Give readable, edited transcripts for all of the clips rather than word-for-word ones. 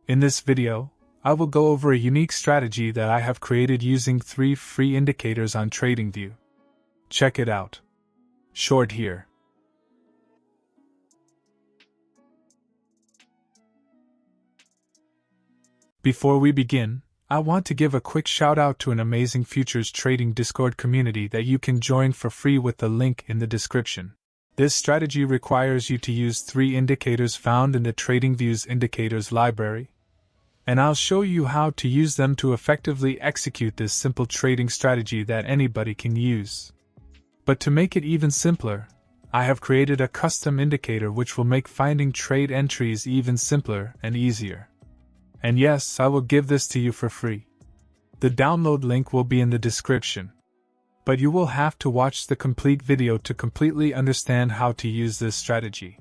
In this video, I will go over a unique strategy that I have created using 3 free indicators on TradingView. Check it out. Short here. Before we begin, I want to give a quick shout out to an amazing futures trading Discord community that you can join for free with the link in the description. This strategy requires you to use 3 indicators found in the TradingView's indicators library, and I'll show you how to use them to effectively execute this simple trading strategy that anybody can use. But to make it even simpler, I have created a custom indicator which will make finding trade entries even simpler and easier. And yes, I will give this to you for free. The download link will be in the description. But you will have to watch the complete video to completely understand how to use this strategy.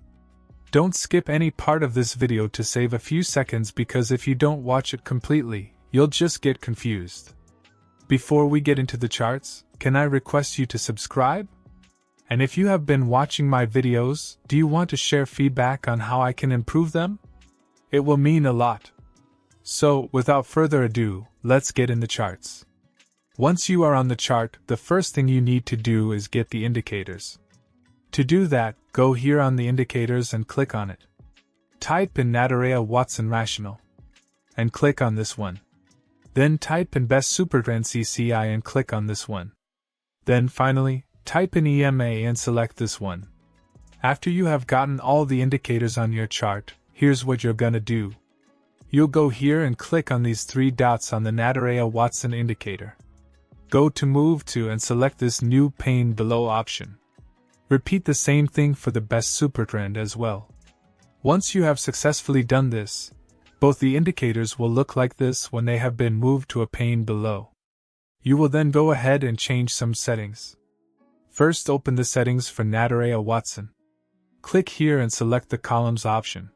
Don't skip any part of this video to save a few seconds, because if you don't watch it completely, you'll just get confused. Before we get into the charts, can I request you to subscribe? And if you have been watching my videos, do you want to share feedback on how I can improve them? It will mean a lot. So, without further ado, let's get in the charts. Once you are on the chart, the first thing you need to do is get the indicators. To do that, go here on the indicators and click on it. Type in Nadaraya Watson Rational, and click on this one. Then type in Best Supertrend CCI and click on this one. Then finally, type in EMA and select this one. After you have gotten all the indicators on your chart, here's what you're gonna do. You'll go here and click on these 3 dots on the Nadaraya Watson indicator. Go to Move To and select this new pane below option. Repeat the same thing for the Best Supertrend as well. Once you have successfully done this, both the indicators will look like this when they have been moved to a pane below. You will then go ahead and change some settings. First, open the settings for Nadaraya Watson. Click here and select the columns option.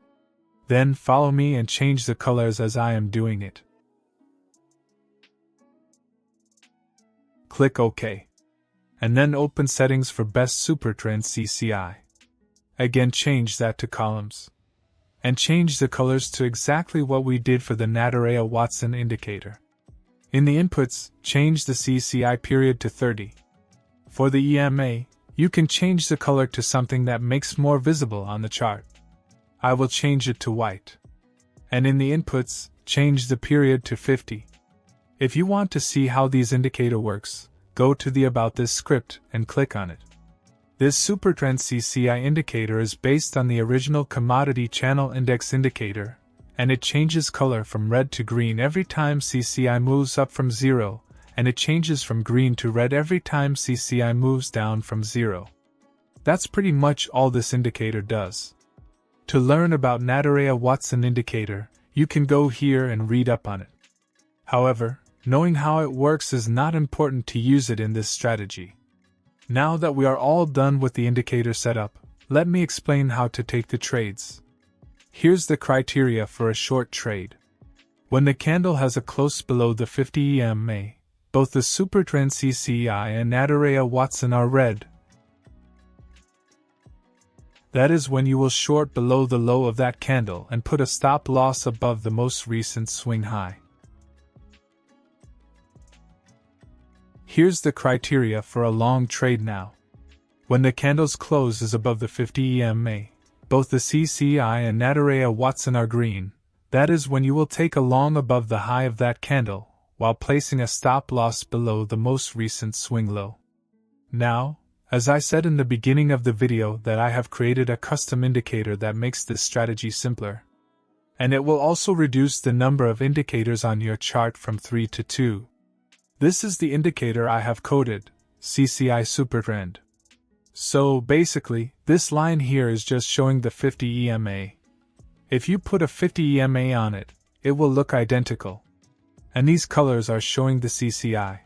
Then follow me and change the colors as I am doing it. Click OK. And then open settings for Best Supertrend CCI. Again, change that to columns. And change the colors to exactly what we did for the Nadaraya Watson indicator. In the inputs, change the CCI period to 30. For the EMA, you can change the color to something that makes more visible on the chart. I will change it to white. And in the inputs, change the period to 50. If you want to see how these indicator works, go to the About This script and click on it. This Supertrend CCI indicator is based on the original Commodity Channel Index indicator, and it changes color from red to green every time CCI moves up from 0, and it changes from green to red every time CCI moves down from 0. That's pretty much all this indicator does. To learn about Nadaraya Watson indicator, you can go here and read up on it. However, knowing how it works is not important to use it in this strategy. Now that we are all done with the indicator setup, let me explain how to take the trades. Here's the criteria for a short trade. When the candle has a close below the 50 EMA, both the Supertrend CCI and Nadaraya Watson are red. That is when you will short below the low of that candle and put a stop loss above the most recent swing high. Here's the criteria for a long trade now. When the candle's close is above the 50 EMA, both the CCI and Nadaraya Watson are green. That is when you will take a long above the high of that candle, while placing a stop loss below the most recent swing low. Now, as I said in the beginning of the video, that I have created a custom indicator that makes this strategy simpler. And it will also reduce the number of indicators on your chart from 3 to 2. This is the indicator I have coded, CCI Supertrend. So basically, this line here is just showing the 50 EMA. If you put a 50 EMA on it, it will look identical. And these colors are showing the CCI.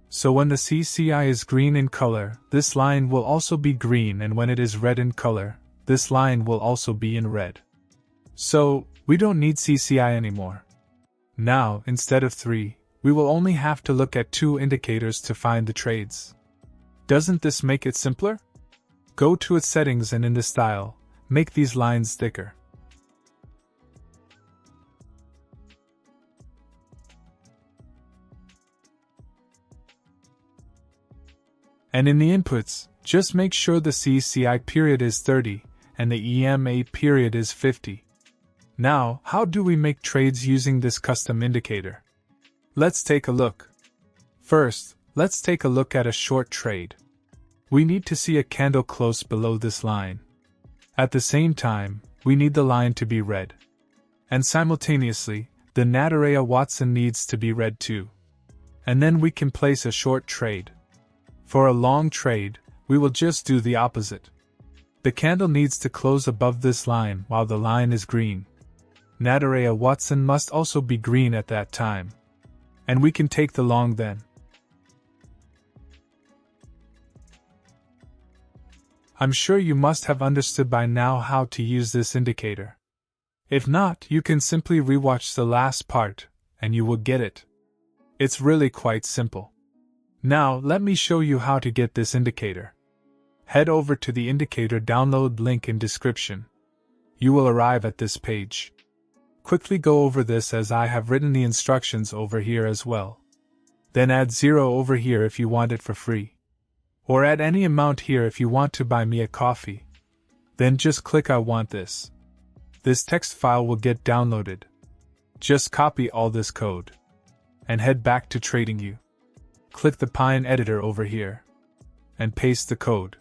So when the CCI is green in color, this line will also be green, and when it is red in color, this line will also be in red. So, we don't need CCI anymore. Now, instead of 3, we will only have to look at 2 indicators to find the trades. Doesn't this make it simpler? Go to its settings and in the style, make these lines thicker. And in the inputs, just make sure the CCI period is 30 and the EMA period is 50. Now, how do we make trades using this custom indicator? Let's take a look. First, let's take a look at a short trade. We need to see a candle close below this line. At the same time, we need the line to be red. And simultaneously, the Nadaraya-Watson needs to be red too. And then we can place a short trade. For a long trade, we will just do the opposite. The candle needs to close above this line while the line is green. Nadaraya-Watson must also be green at that time. And we can take the long then. I'm sure you must have understood by now how to use this indicator. If not, you can simply rewatch the last part, and you will get it. It's really quite simple. Now, let me show you how to get this indicator. Head over to the indicator download link in description. You will arrive at this page. Quickly go over this as I have written the instructions over here as well. Then add 0 over here if you want it for free. Or add any amount here if you want to buy me a coffee. Then just click I want this. This text file will get downloaded. Just copy all this code. And head back to TradingView. Click the Pine editor over here. And paste the code.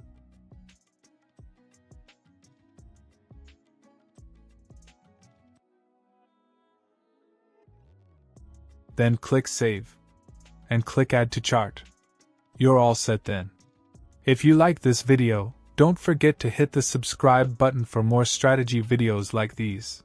Then click Save. And click Add to Chart. You're all set then. If you like this video, don't forget to hit the subscribe button for more strategy videos like these.